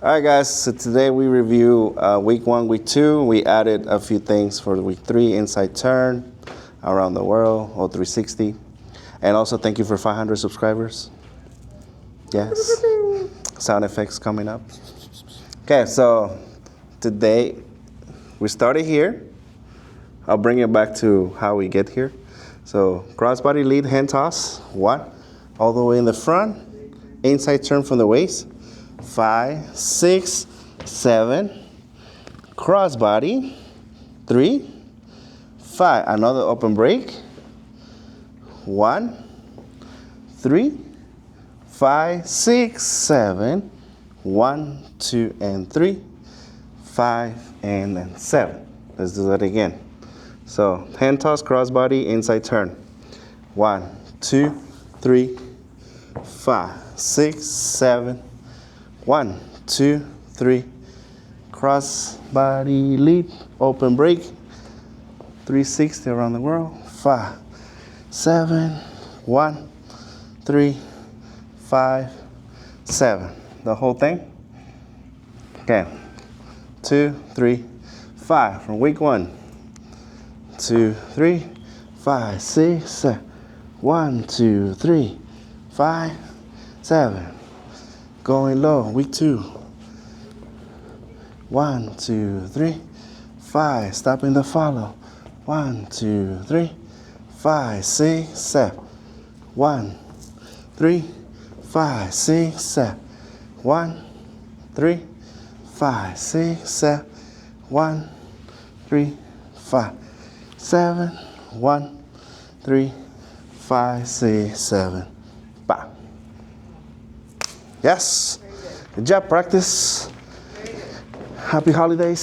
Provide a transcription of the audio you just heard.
All right, guys, so today we review week 1, week 2. We added a few things for week 3, inside turn, around the world, or 360. And also thank you for 500 subscribers. Yes. Sound effects coming up. Okay, so today we started here. I'll bring it back to how we get here. So crossbody lead hand toss, 1, all the way in the front, inside turn from the waist, 5, 6, 7, crossbody, 3, 5, another open break, 1, 3, 5, 6, 7, 1, 2, and 3, 5, and then 7. Let's do that again. So hand toss, crossbody, inside turn. 1, 2, 3, 5, 6, 7, 1, 2, 3, crossbody lead, open break, 360 around the world, 5, 7, 1, 3, 5, 7. The whole thing. Okay. 2, 3, 5 from week 1. 2, 3, 5, 6, 7. 1, 2, 3, 5, 7. Going low, week 2. 1, 2, 3, 5. Stopping the follow. 1, 2, 3, 5, 6, 7. 1, 3, 5, 6, 7. 1, 3, 5, 6, 7. 1, 3, 5, 7. 1, 3, 5, 6, 7. Bye. Yes. Good job, practice. Happy holidays.